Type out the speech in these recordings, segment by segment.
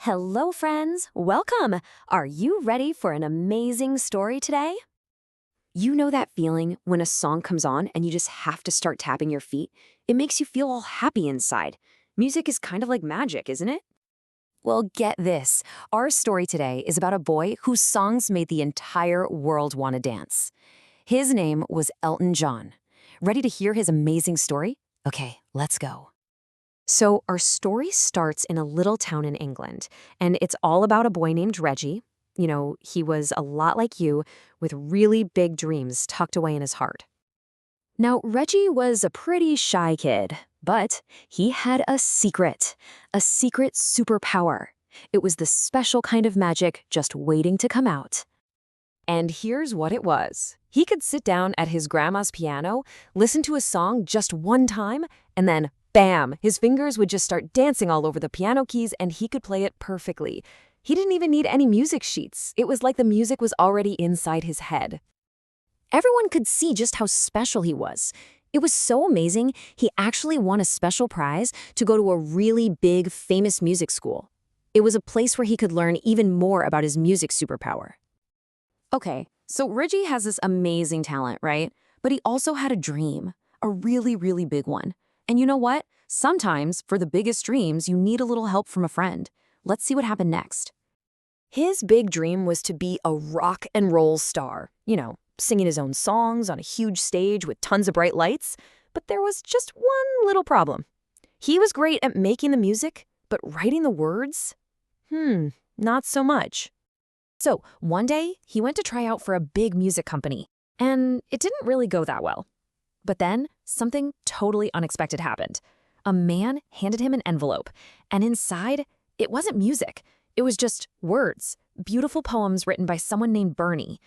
Hello, friends. Welcome. Are you ready for an amazing story today? You know that feeling when a song comes on and you just have to start tapping your feet? It makes you feel all happy inside. Music is kind of like magic, isn't it? Well, get this. Our story today is about a boy whose songs made the entire world want to dance. His name was Elton John. Ready to hear his amazing story? Okay, let's go. So our story starts in a little town in England, and it's all about a boy named Reggie. He was a lot like you, with really big dreams tucked away in his heart. Now, Reggie was a pretty shy kid, but he had a secret superpower. It was the special kind of magic just waiting to come out. And here's what it was. He could sit down at his grandma's piano, listen to a song just one time, and then bam! His fingers would just start dancing all over the piano keys and he could play it perfectly. He didn't even need any music sheets. It was like the music was already inside his head. Everyone could see just how special he was. It was so amazing, he actually won a special prize to go to a really big, famous music school. It was a place where he could learn even more about his music superpower. Okay, so Reggie has this amazing talent, right? But he also had a dream, a really, really big one. And you know what? Sometimes, for the biggest dreams, you need a little help from a friend. Let's see what happened next. His big dream was to be a rock and roll star. Singing his own songs on a huge stage with tons of bright lights. But there was just one little problem. He was great at making the music, but writing the words? Not so much. So one day, he went to try out for a big music company, and it didn't really go that well. But then, something totally unexpected happened. A man handed him an envelope, and inside, it wasn't music. It was just words, beautiful poems written by someone named Bernie.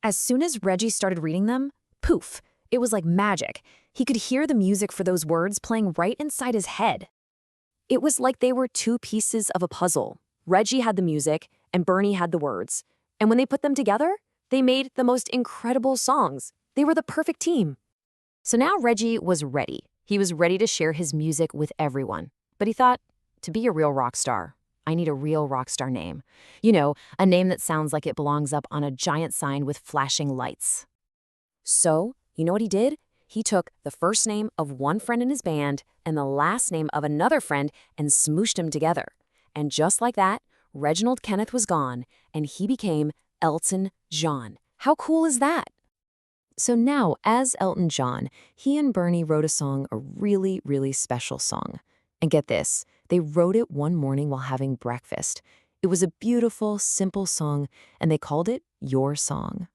As soon as Reggie started reading them, poof, it was like magic. He could hear the music for those words playing right inside his head. It was like they were two pieces of a puzzle. Reggie had the music, and Bernie had the words. And when they put them together, they made the most incredible songs. They were the perfect team. So now Reggie was ready. He was ready to share his music with everyone. But he thought, to be a real rock star, I need a real rock star name. A name that sounds like it belongs up on a giant sign with flashing lights. So, you know what he did? He took the first name of one friend in his band and the last name of another friend and smooshed them together. And just like that, Reginald Kenneth was gone, and he became Elton John. How cool is that? So now, as Elton John, he and Bernie wrote a song, a really, really special song. And get this, they wrote it one morning while having breakfast. It was a beautiful, simple song, and they called it Your Song.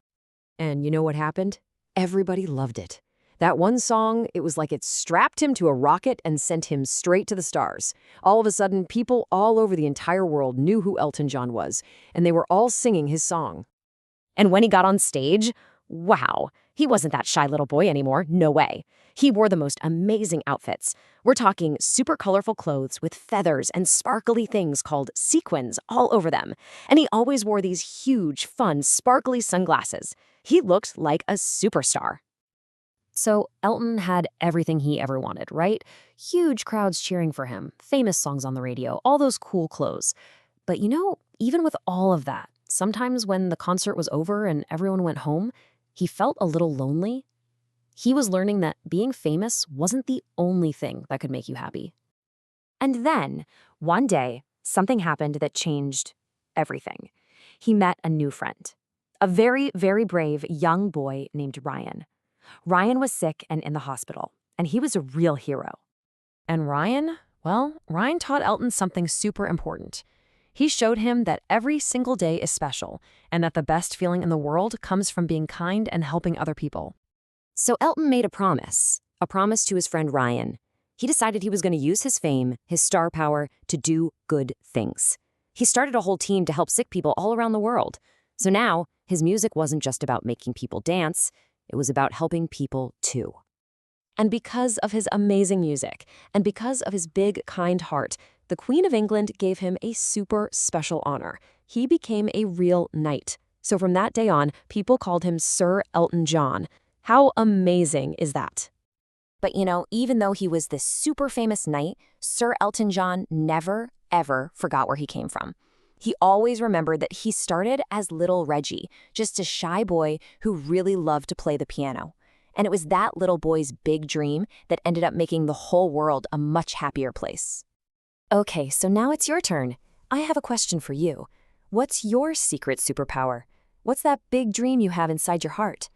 And you know what happened? Everybody loved it. That one song, it was like it strapped him to a rocket and sent him straight to the stars. All of a sudden, people all over the entire world knew who Elton John was, and they were all singing his song. And when he got on stage, wow, he wasn't that shy little boy anymore, no way. He wore the most amazing outfits. We're talking super colorful clothes with feathers and sparkly things called sequins all over them. And he always wore these huge, fun, sparkly sunglasses. He looked like a superstar. So Elton had everything he ever wanted, right? Huge crowds cheering for him, famous songs on the radio, all those cool clothes. But even with all of that, sometimes when the concert was over and everyone went home, he felt a little lonely. He was learning that being famous wasn't the only thing that could make you happy. And then, one day, something happened that changed everything. He met a new friend, a very, very brave young boy named Ryan. Ryan was sick and in the hospital, and he was a real hero. And Ryan taught Elton something super important. He showed him that every single day is special, and that the best feeling in the world comes from being kind and helping other people. So Elton made a promise to his friend Ryan. He decided he was going to use his fame, his star power, to do good things. He started a whole team to help sick people all around the world. So now, his music wasn't just about making people dance, it was about helping people too. And because of his amazing music, and because of his big, kind heart, the Queen of England gave him a super special honor. He became a real knight. So from that day on, people called him Sir Elton John. How amazing is that? But even though he was this super famous knight, Sir Elton John never, ever forgot where he came from. He always remembered that he started as little Reggie, just a shy boy who really loved to play the piano. And it was that little boy's big dream that ended up making the whole world a much happier place. Okay, so now it's your turn. I have a question for you. What's your secret superpower? What's that big dream you have inside your heart?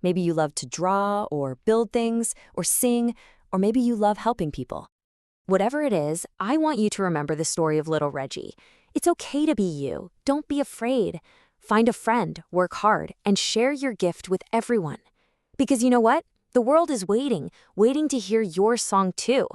Maybe you love to draw or build things or sing, or maybe you love helping people. Whatever it is, I want you to remember the story of little Reggie. It's okay to be you. Don't be afraid. Find a friend, work hard, and share your gift with everyone. Because you know what? The world is waiting to hear your song too.